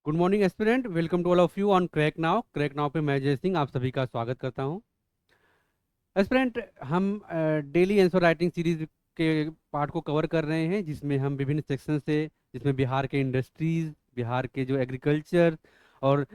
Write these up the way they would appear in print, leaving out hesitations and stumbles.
Good morning aspirant, welcome to all of you on crack now पे मैं जय सिंह आप सभी का स्वागत करता हूं। एस्पिरेंट, हम डेली आंसर राइटिंग सीरीज के पार्ट को कवर कर रहे हैं, जिसमें हम विभिन्न सेक्शन से, जिसमें बिहार के इंडस्ट्रीज, बिहार के जो एग्रीकल्चर और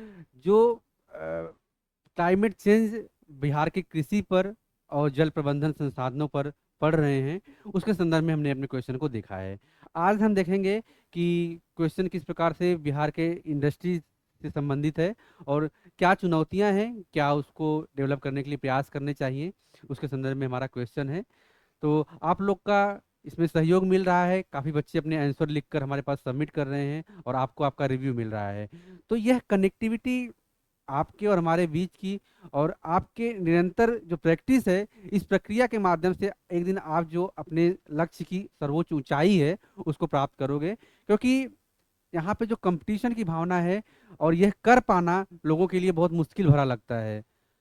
जो क्लाइमेट चेंज, बिहार की कृषि पर और जल प्रबंधन संसाधनों पर पढ़ रहे हैं, उसके संदर्भ में हमने अपने क्वेश्चन को देखा है। आज हम देखेंगे कि क्वेश्चन किस प्रकार से बिहार के इंडस्ट्री से संबंधित है और क्या चुनौतियां हैं, क्या उसको डेवलप करने के लिए प्रयास करने चाहिए, उसके संदर्भ में हमारा क्वेश्चन है। तो आप लोग का इसमें सहयोग मिल रहा है, काफ़ी बच्चे अपने आंसर लिखकर हमारे पास सबमिट कर रहे हैं और आपको आपका रिव्यू मिल रहा है। तो यह कनेक्टिविटी आपके और हमारे बीच की और आपके निरंतर जो प्रैक्टिस है, इस प्रक्रिया के माध्यम से एक दिन आप जो अपने लक्ष्य की सर्वोच्च ऊंचाई है उसको प्राप्त करोगे। क्योंकि यहाँ पे जो कंपटीशन की भावना है और यह कर पाना लोगों के लिए बहुत मुश्किल भरा लगता है।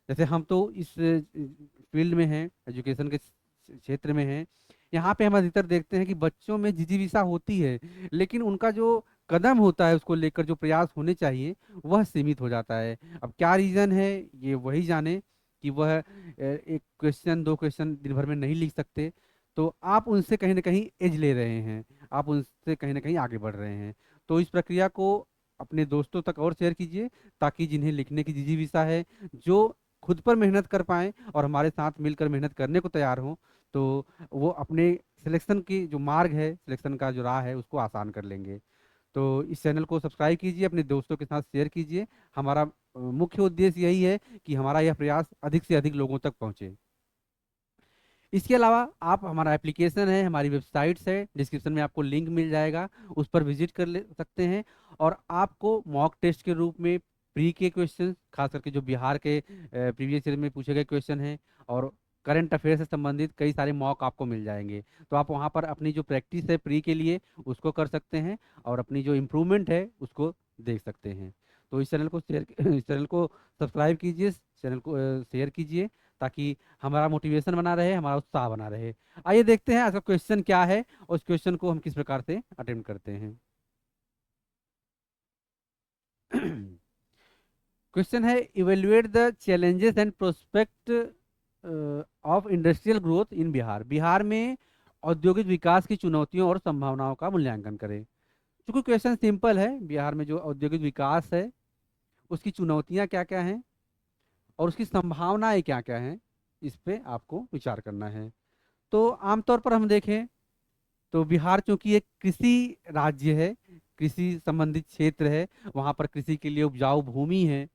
जैसे हम तो इस फील्ड में हैं, एजुकेशन के क्षेत्र में हैं, यहाँ पे हम अधिकतर देखते हैं कि बच्चों में जिजीविसा होती है, लेकिन उनका जो कदम होता है उसको लेकर जो प्रयास होने चाहिए वह सीमित हो जाता है। अब क्या रीज़न है, ये वही जाने कि वह एक क्वेश्चन दो क्वेश्चन दिन भर में नहीं लिख सकते। तो आप उनसे कहीं ना कहीं एज ले रहे हैं, आप उनसे कहीं ना कहीं आगे बढ़ रहे हैं। तो इस प्रक्रिया को अपने दोस्तों तक और शेयर कीजिए, ताकि जिन्हें लिखने की जिजीविसा है, जो खुद पर मेहनत कर पाएं और हमारे साथ मिलकर मेहनत करने को तैयार हों, तो वो अपने सिलेक्शन की जो मार्ग है, सिलेक्शन का जो राह है, उसको आसान कर लेंगे। तो इस चैनल को सब्सक्राइब कीजिए, अपने दोस्तों के साथ शेयर कीजिए। हमारा मुख्य उद्देश्य यही है कि हमारा यह प्रयास अधिक से अधिक लोगों तक पहुंचे। इसके अलावा आप, हमारा एप्लीकेशन है, हमारी वेबसाइट्स है, डिस्क्रिप्शन में आपको लिंक मिल जाएगा, उस पर विजिट कर ले सकते हैं। और आपको मॉक टेस्ट के रूप में प्री के क्वेश्चन, खास करके जो बिहार के प्रीवियस ईयर में पूछे गए क्वेश्चन हैं और करंट अफेयर से संबंधित कई सारे मॉक आपको मिल जाएंगे। तो आप वहाँ पर अपनी जो प्रैक्टिस है प्री के लिए उसको कर सकते हैं और अपनी जो इम्प्रूवमेंट है उसको देख सकते हैं। तो इस चैनल को शेयर इस चैनल को सब्सक्राइब कीजिए, इस चैनल को शेयर कीजिए, ताकि हमारा मोटिवेशन बना रहे, हमारा उत्साह बना रहे। आइए देखते हैं आज का क्वेश्चन क्या है और उस क्वेश्चन को हम किस प्रकार से अटेम्प्ट करते हैं। क्वेश्चन है, evaluate the challenges and prospect of industrial growth in Bihar. Bihar में औद्योगिक विकास की चुनौतियों और संभावनाओं का मूल्यांकन करें। चूंकि क्वेश्चन सिंपल है, बिहार में जो औद्योगिक विकास है उसकी चुनौतियां क्या क्या हैं और उसकी संभावनाएं क्या क्या हैं, इस पे आपको विचार करना है। तो आमतौर पर हम देखें तो बिहार चूंकि एक कृषि राज्य है, कृषि संबंधित क्षेत्र है, वहाँ पर कृषि के लिए उपजाऊ भूमि है।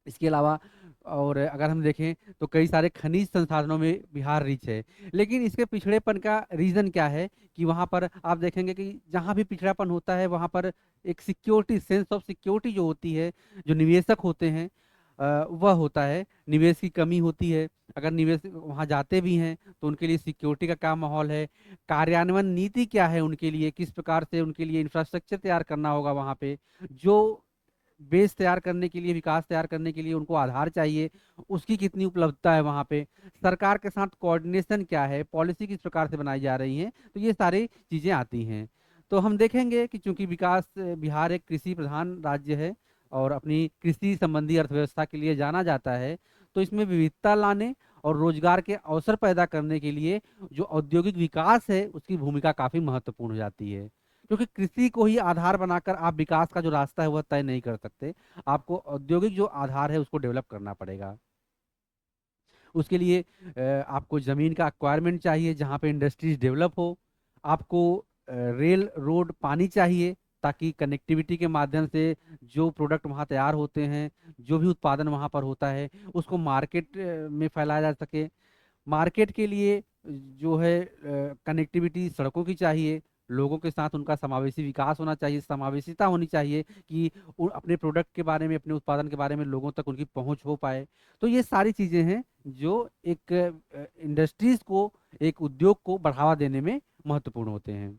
इसके अलावा और अगर हम देखें तो कई सारे खनिज संसाधनों में बिहार रिच है। लेकिन इसके पिछड़ेपन का रीज़न क्या है कि वहाँ पर आप देखेंगे कि जहाँ भी पिछड़ापन होता है वहाँ पर एक सिक्योरिटी, सेंस ऑफ सिक्योरिटी जो होती है, जो निवेशक होते हैं, वह होता है, निवेश की कमी होती है। अगर निवेश वहाँ जाते भी हैं तो उनके लिए सिक्योरिटी का क्या माहौल है, कार्यान्वयन नीति क्या है उनके लिए, किस प्रकार से उनके लिए इंफ्रास्ट्रक्चर तैयार करना होगा, वहाँ पे जो बेस तैयार करने के लिए, विकास तैयार करने के लिए उनको आधार चाहिए, उसकी कितनी उपलब्धता है वहाँ पे, सरकार के साथ कोऑर्डिनेशन क्या है, पॉलिसी किस प्रकार से बनाई जा रही है, तो ये सारी चीज़ें आती हैं। तो हम देखेंगे कि चूंकि विकास बिहार एक कृषि प्रधान राज्य है और अपनी कृषि संबंधी अर्थव्यवस्था के लिए जाना जाता है, तो इसमें विविधता लाने और रोजगार के अवसर पैदा करने के लिए जो औद्योगिक विकास है उसकी भूमिका काफ़ी महत्वपूर्ण हो जाती है। क्योंकि कृषि को ही आधार बनाकर आप विकास का जो रास्ता है वह तय नहीं कर सकते, आपको औद्योगिक जो आधार है उसको डेवलप करना पड़ेगा। उसके लिए आपको ज़मीन का एक्वायरमेंट चाहिए जहाँ पे इंडस्ट्रीज डेवलप हो, आपको रेल रोड पानी चाहिए, ताकि कनेक्टिविटी के माध्यम से जो प्रोडक्ट वहाँ तैयार होते हैं, जो भी उत्पादन वहाँ पर होता है, उसको मार्केट में फैलाया जा सके। मार्केट के लिए जो है कनेक्टिविटी सड़कों की चाहिए, लोगों के साथ उनका समावेशी विकास होना चाहिए, समावेशिता होनी चाहिए कि अपने प्रोडक्ट के बारे में, अपने उत्पादन के बारे में लोगों तक उनकी पहुंच हो पाए। तो ये सारी चीज़ें हैं जो एक इंडस्ट्रीज को, एक उद्योग को बढ़ावा देने में महत्वपूर्ण होते हैं।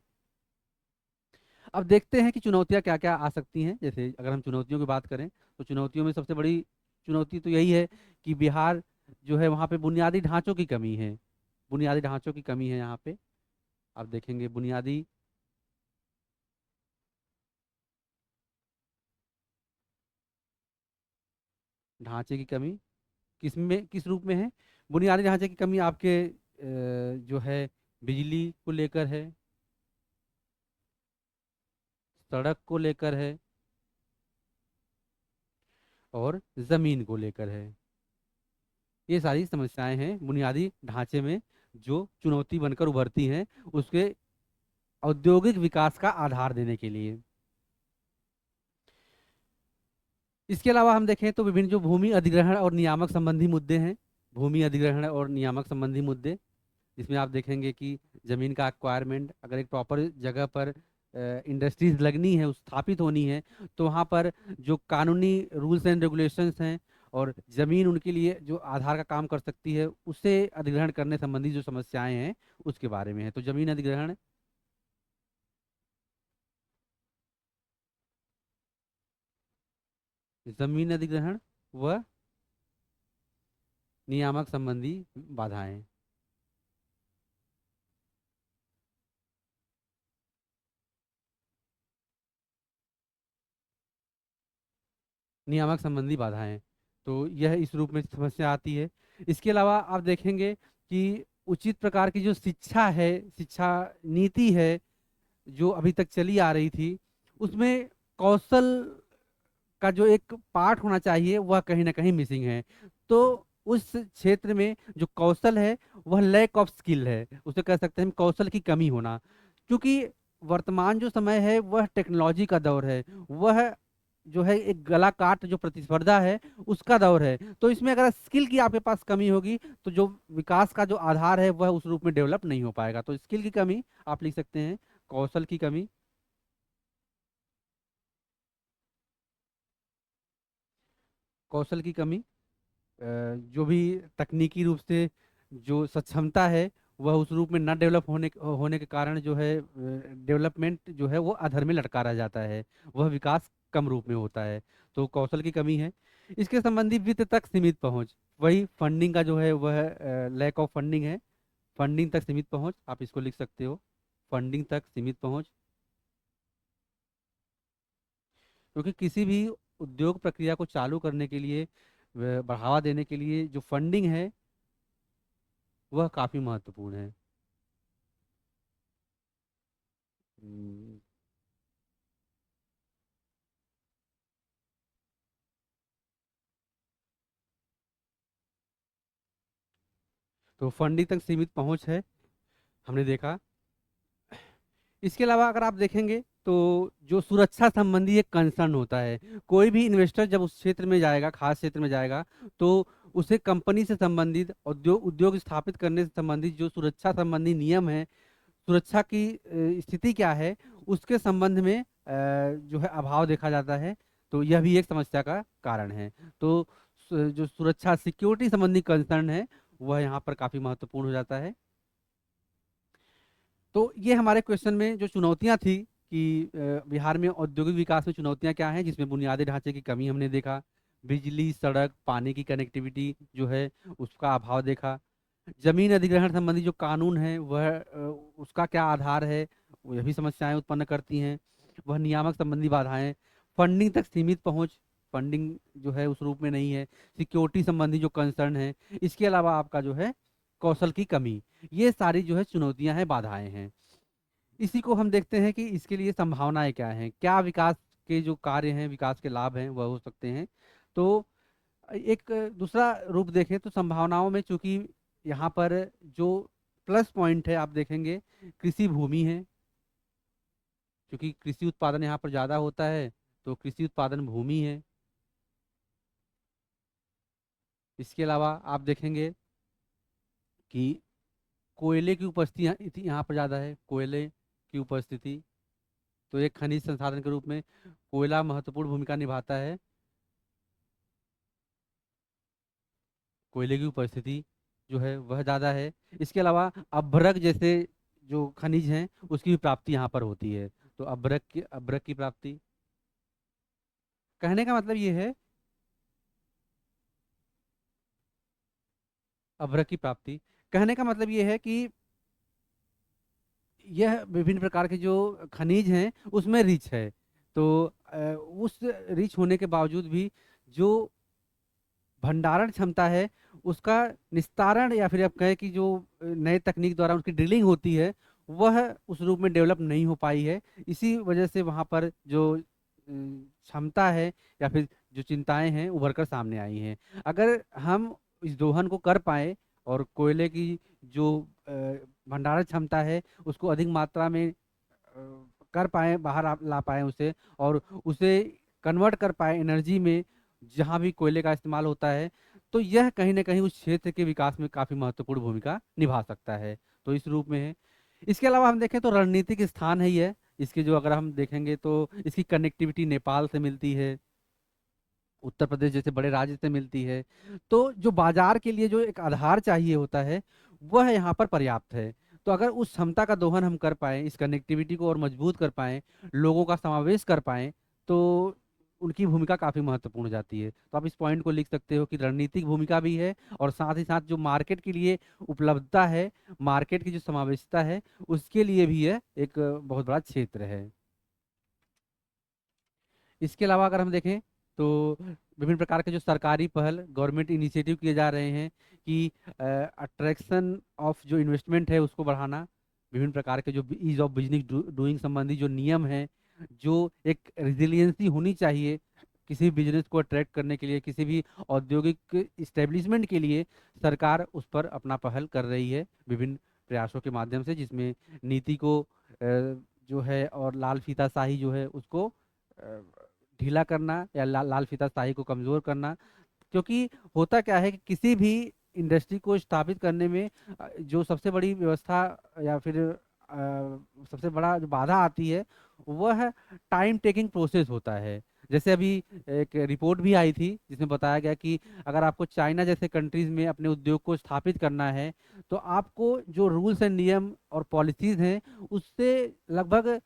अब देखते हैं कि चुनौतियां क्या क्या आ सकती हैं। जैसे अगर हम चुनौतियों की बात करें तो चुनौतियों में सबसे बड़ी चुनौती तो यही है कि बिहार जो है वहाँ पे बुनियादी ढांचों की कमी है, बुनियादी ढांचों की कमी है यहाँ पे। आप देखेंगे बुनियादी ढांचे की कमी किस रूप में है? बुनियादी ढांचे की कमी आपके जो है बिजली को लेकर है, सड़क को लेकर है और जमीन को लेकर है। ये सारी समस्याएं हैं बुनियादी ढांचे में जो चुनौती बनकर उभरती हैं उसके औद्योगिक विकास का आधार देने के लिए। इसके अलावा हम देखें तो विभिन्न जो भूमि अधिग्रहण और नियामक संबंधी मुद्दे हैं, भूमि अधिग्रहण और नियामक संबंधी मुद्दे, जिसमें आप देखेंगे कि जमीन का एक्वायरमेंट, अगर एक प्रॉपर जगह पर इंडस्ट्रीज लगनी है, स्थापित होनी है, तो वहाँ पर जो कानूनी रूल्स एंड रेगुलेशंस हैं और जमीन उनके लिए जो आधार का काम कर सकती है उसे अधिग्रहण करने संबंधी जो समस्याएं हैं उसके बारे में है। तो जमीन अधिग्रहण, जमीन अधिग्रहण व नियामक संबंधी बाधाएं। नियामक संबंधी बाधाएं, तो यह इस रूप में समस्या आती है। इसके अलावा आप देखेंगे कि उचित प्रकार की जो शिक्षा है, शिक्षा नीति है जो अभी तक चली आ रही थी, उसमें कौशल का जो एक पार्ट होना चाहिए वह कहीं ना कहीं मिसिंग है। तो उस क्षेत्र में जो कौशल है वह लैक ऑफ स्किल है, उसे कह सकते हैं हम कौशल की कमी होना। क्योंकि वर्तमान जो समय है वह टेक्नोलॉजी का दौर है, वह जो है एक गला काट जो प्रतिस्पर्धा है उसका दौर है। तो इसमें अगर स्किल की आपके पास कमी होगी तो जो विकास का जो आधार है वह उस रूप में डेवलप नहीं हो पाएगा। तो स्किल की कमी आप लिख सकते हैं, कौशल की कमी, कौशल की कमी, जो भी तकनीकी रूप से जो सक्षमता है वह उस रूप में न डेवलप होने के कारण जो है डेवलपमेंट जो है वो अधर में लटका रह जाता है, वह विकास कम रूप में होता है। तो कौशल की कमी है। इसके संबंधी वित्त तक सीमित पहुंच, वही फंडिंग का जो है वह लैक ऑफ फंडिंग है। फंडिंग तक सीमित पहुंच आप इसको लिख सकते हो, फंडिंग तक सीमित पहुंच। क्योंकि किसी भी उद्योग प्रक्रिया को चालू करने के लिए, बढ़ावा देने के लिए जो फंडिंग है वह काफी महत्वपूर्ण है। हम्म, तो फंडिंग तक सीमित पहुंच है, हमने देखा। इसके अलावा अगर आप देखेंगे तो जो सुरक्षा संबंधी एक कंसर्न होता है, कोई भी इन्वेस्टर जब उस क्षेत्र में जाएगा, खास क्षेत्र में जाएगा, तो उसे कंपनी से संबंधित, उद्योग उद्योग स्थापित करने से संबंधित जो सुरक्षा संबंधी नियम है, सुरक्षा की स्थिति क्या है उसके संबंध में जो है अभाव देखा जाता है। तो यह भी एक समस्या का कारण है। तो जो सुरक्षा सिक्योरिटी संबंधी कंसर्न है वह यहाँ पर काफी महत्वपूर्ण हो जाता है। तो ये हमारे क्वेश्चन में जो चुनौतियां थी कि बिहार में औद्योगिक विकास में चुनौतियां क्या हैं, जिसमें बुनियादी ढांचे की कमी हमने देखा, बिजली, सड़क, पानी की कनेक्टिविटी जो है उसका अभाव देखा, जमीन अधिग्रहण संबंधी जो कानून है वह उसका क्या आधार है, वह भी समस्याएं उत्पन्न करती हैं, वह नियामक संबंधी बाधाएं, फंडिंग तक सीमित पहुंच, फंडिंग जो है उस रूप में नहीं है, सिक्योरिटी संबंधी जो कंसर्न है, इसके अलावा आपका जो है कौशल की कमी, ये सारी जो है चुनौतियां हैं, बाधाएं हैं। इसी को हम देखते हैं कि इसके लिए संभावनाएं क्या हैं, क्या विकास के जो कार्य हैं, विकास के लाभ हैं वह हो सकते हैं। तो एक दूसरा रूप देखें तो संभावनाओं में, चूंकि यहाँ पर जो प्लस पॉइंट है आप देखेंगे कृषि भूमि है, क्योंकि कृषि उत्पादन यहाँ पर ज़्यादा होता है, तो कृषि उत्पादन भूमि है। इसके अलावा आप देखेंगे कि कोयले की उपस्थिति यहाँ पर ज़्यादा है, कोयले की उपस्थिति, तो एक खनिज संसाधन के रूप में कोयला महत्वपूर्ण भूमिका निभाता है, कोयले की उपस्थिति जो है वह ज़्यादा है। इसके अलावा अभ्रक जैसे जो खनिज हैं उसकी भी प्राप्ति यहाँ पर होती है। तो अभ्रक की प्राप्ति, कहने का मतलब ये है, अभ्रक की प्राप्ति, कहने का मतलब ये है कि यह विभिन्न प्रकार के जो खनिज हैं उसमें रिच है। तो उस रिच होने के बावजूद भी जो भंडारण क्षमता है उसका निस्तारण, या फिर आप कहें कि जो नए तकनीक द्वारा उसकी ड्रिलिंग होती है, वह उस रूप में डेवलप नहीं हो पाई है। इसी वजह से वहाँ पर जो क्षमता है या फिर जो चिंताएं हैं उभर कर सामने आई हैं। अगर हम इस दोहन को कर पाए और कोयले की जो भंडारण क्षमता है उसको अधिक मात्रा में कर पाए, बाहर ला पाए उसे, और उसे कन्वर्ट कर पाए एनर्जी में जहाँ भी कोयले का इस्तेमाल होता है, तो यह कहीं ना कहीं उस क्षेत्र के विकास में काफ़ी महत्वपूर्ण भूमिका निभा सकता है। तो इस रूप में है। इसके अलावा हम देखें तो रणनीतिक स्थान है ही है इसके, जो अगर हम देखेंगे तो इसकी कनेक्टिविटी नेपाल से मिलती है, उत्तर प्रदेश जैसे बड़े राज्य से मिलती है। तो जो बाजार के लिए जो एक आधार चाहिए होता है वह यहाँ पर पर्याप्त है। तो अगर उस क्षमता का दोहन हम कर पाए, इस कनेक्टिविटी को और मजबूत कर पाए, लोगों का समावेश कर पाए, तो उनकी भूमिका काफ़ी महत्वपूर्ण हो जाती है। तो आप इस पॉइंट को लिख सकते हो कि रणनीतिक भूमिका भी है, और साथ ही साथ जो मार्केट के लिए उपलब्धता है, मार्केट की जो समावेशिता है, उसके लिए भी यह एक बहुत बड़ा क्षेत्र है। इसके अलावा अगर हम देखें तो विभिन्न प्रकार के जो सरकारी पहल, गवर्नमेंट इनिशिएटिव किए जा रहे हैं कि अट्रैक्शन ऑफ जो इन्वेस्टमेंट है उसको बढ़ाना, विभिन्न प्रकार के जो ईज ऑफ बिजनेस डूइंग संबंधी जो नियम है, जो एक रिजिलियंसी होनी चाहिए किसी भी बिजनेस को अट्रैक्ट करने के लिए, किसी भी औद्योगिक इस्टेब्लिशमेंट के लिए, सरकार उस पर अपना पहल कर रही है विभिन्न प्रयासों के माध्यम से, जिसमें नीति को जो है और लाल फीताशाही जो है उसको अ, ढीला करना या लाल फीताशाही को कमजोर करना। क्योंकि होता क्या है कि किसी भी इंडस्ट्री को स्थापित करने में जो सबसे बड़ी व्यवस्था या फिर सबसे बड़ा जो बाधा आती है वह टाइम टेकिंग प्रोसेस होता है। जैसे अभी एक रिपोर्ट भी आई थी जिसमें बताया गया कि अगर आपको चाइना जैसे कंट्रीज में अपने उद्योग को स्थापित करना है, तो आपको जो रूल्स एंड नियम और पॉलिसीज हैं उससे लगभग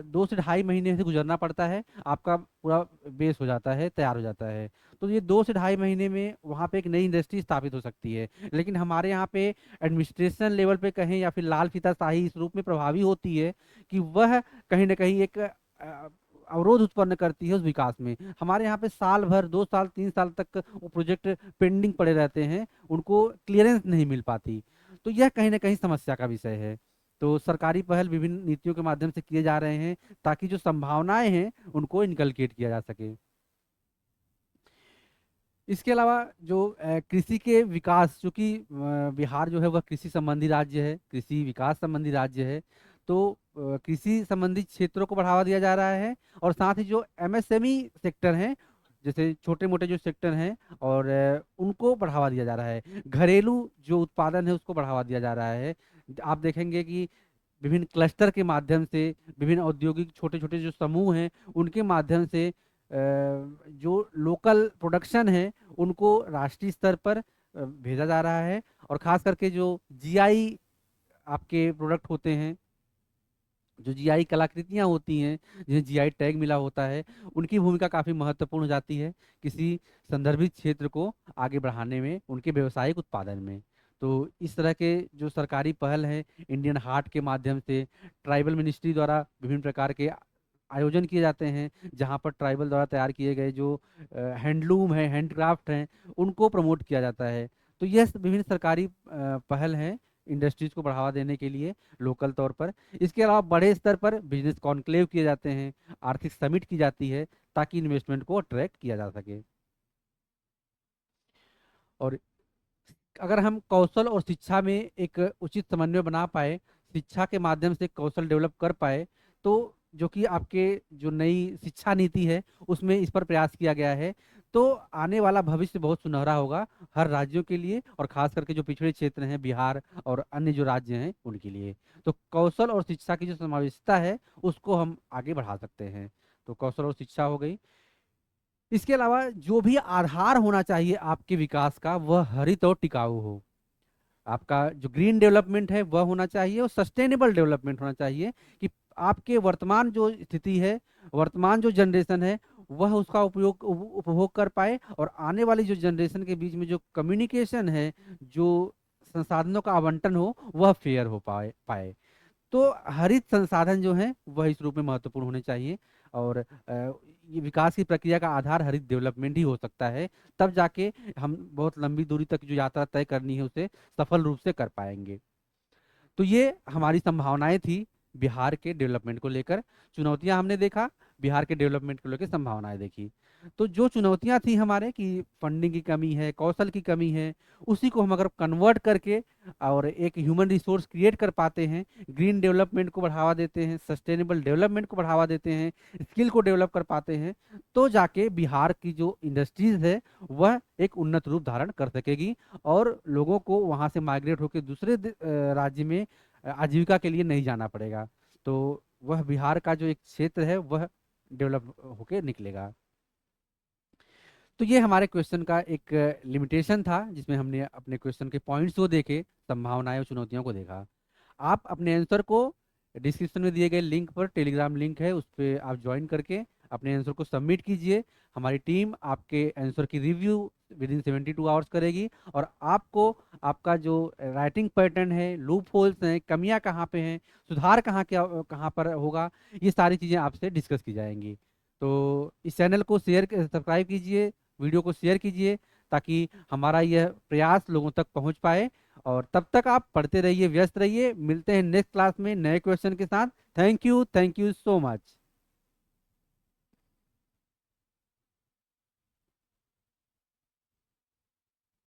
2 से ढाई महीने से गुजरना पड़ता है, आपका पूरा बेस हो जाता है, तैयार हो जाता है। तो ये 2 से ढाई महीने में वहाँ पे एक नई इंडस्ट्री स्थापित हो सकती है। लेकिन हमारे यहाँ पे एडमिनिस्ट्रेशन लेवल पे कहें या फिर लाल फीताशाही इस रूप में प्रभावी होती है कि वह कहीं ना कहीं एक अवरोध उत्पन्न करती है उस विकास में। हमारे यहाँ पे साल भर, 2 साल 3 साल तक वो प्रोजेक्ट पेंडिंग पड़े रहते हैं, उनको क्लियरेंस नहीं मिल पाती। तो यह कहीं ना कहीं समस्या का विषय है। तो सरकारी पहल विभिन्न नीतियों के माध्यम से किए जा रहे हैं ताकि जो संभावनाएं हैं उनको इनकलकेट किया जा सके। इसके अलावा जो कृषि के विकास, चूंकि बिहार जो है वह कृषि संबंधी राज्य है, कृषि विकास संबंधी राज्य है, तो कृषि संबंधी क्षेत्रों को बढ़ावा दिया जा रहा है, और साथ ही जो एमएसएमई सेक्टर हैं, जैसे छोटे मोटे जो सेक्टर हैं, और उनको बढ़ावा दिया जा रहा है। घरेलू जो उत्पादन है उसको बढ़ावा दिया जा रहा है। आप देखेंगे कि विभिन्न क्लस्टर के माध्यम से, विभिन्न औद्योगिक छोटे छोटे जो समूह हैं उनके माध्यम से जो लोकल प्रोडक्शन है उनको राष्ट्रीय स्तर पर भेजा जा रहा है। और खास करके जो जीआई आपके प्रोडक्ट होते हैं, जो जीआई कलाकृतियां होती हैं, जिन्हें जीआई टैग मिला होता है, उनकी भूमिका काफ़ी महत्वपूर्ण हो जाती है किसी संदर्भित क्षेत्र को आगे बढ़ाने में, उनके व्यावसायिक उत्पादन में। तो इस तरह के जो सरकारी पहल है, इंडियन हार्ट के माध्यम से, ट्राइबल मिनिस्ट्री द्वारा विभिन्न प्रकार के आयोजन किए जाते हैं जहाँ पर ट्राइबल द्वारा तैयार किए गए जो हैंडलूम है, हैंडक्राफ्ट हैं, उनको प्रमोट किया जाता है। तो यह विभिन्न सरकारी पहल हैं इंडस्ट्रीज को बढ़ावा देने के लिए लोकल तौर पर। इसके अलावा बड़े स्तर पर बिजनेस कॉन्क्लेव किए जाते हैं, आर्थिक समिट की जाती है ताकि इन्वेस्टमेंट को अट्रैक्ट किया जा सके। और अगर हम कौशल और शिक्षा में एक उचित समन्वय बना पाए, शिक्षा के माध्यम से कौशल डेवलप कर पाए, तो जो कि आपके जो नई शिक्षा नीति है उसमें इस पर प्रयास किया गया है, तो आने वाला भविष्य बहुत सुनहरा होगा हर राज्यों के लिए, और खास करके जो पिछड़े क्षेत्र हैं, बिहार और अन्य जो राज्य हैं उनके लिए। तो कौशल और शिक्षा की जो समावेशिता है उसको हम आगे बढ़ा सकते हैं। तो कौशल और शिक्षा हो गई। इसके अलावा जो भी आधार होना चाहिए आपके विकास का वह हरित और टिकाऊ हो। आपका जो ग्रीन डेवलपमेंट है वह होना चाहिए, और सस्टेनेबल डेवलपमेंट होना चाहिए कि आपके वर्तमान जो स्थिति है, वर्तमान जो जनरेशन है, वह उसका उपभोग कर पाए, और आने वाली जो जनरेशन के बीच में जो कम्युनिकेशन है, जो संसाधनों का आवंटन हो, वह फेयर हो पाए। तो हरित संसाधन जो हैं वह इस रूप में महत्वपूर्ण होने चाहिए। और ये विकास की प्रक्रिया का आधार हरित डेवलपमेंट ही हो सकता है, तब जाके हम बहुत लंबी दूरी तक जो यात्रा तय करनी है उसे सफल रूप से कर पाएंगे। तो ये हमारी संभावनाएं थी बिहार के डेवलपमेंट को लेकर। चुनौतियां हमने देखा, बिहार के डेवलपमेंट को लेकर संभावनाएं देखी। तो जो चुनौतियां थी हमारे कि फंडिंग की कमी है, कौशल की कमी है, उसी को हम अगर कन्वर्ट करके और एक ह्यूमन रिसोर्स क्रिएट कर पाते हैं, ग्रीन डेवलपमेंट को बढ़ावा देते हैं, सस्टेनेबल डेवलपमेंट को बढ़ावा देते हैं, स्किल को डेवलप कर पाते हैं, तो जाके बिहार की जो इंडस्ट्रीज है वह एक उन्नत रूप धारण कर सकेगी और लोगों को वहां से माइग्रेट होकर दूसरे राज्य में आजीविका के लिए नहीं जाना पड़ेगा। तो वह बिहार का जो एक क्षेत्र है वह डेवलप होके निकलेगा। तो ये हमारे क्वेश्चन का एक लिमिटेशन था, जिसमें हमने अपने क्वेश्चन के पॉइंट्स को देखे, संभावनाएं और चुनौतियों को देखा। आप अपने आंसर को डिस्क्रिप्शन में दिए गए लिंक पर, टेलीग्राम लिंक है उस पर आप ज्वाइन करके अपने आंसर को सबमिट कीजिए। हमारी टीम आपके आंसर की रिव्यू विद इन 72 आवर्स करेगी और आपको आपका जो राइटिंग पैटर्न है, लूप होल्स हैं, कमियां कहाँ पे हैं, सुधार कहाँ पर होगा, ये सारी चीज़ें आपसे डिस्कस की जाएंगी। तो इस चैनल को सब्सक्राइब कीजिए, वीडियो को शेयर कीजिए, ताकि हमारा यह प्रयास लोगों तक पहुंच पाए। और तब तक आप पढ़ते रहिए, व्यस्त रहिए। मिलते हैं नेक्स्ट क्लास में नए क्वेश्चन के साथ। Thank you so much.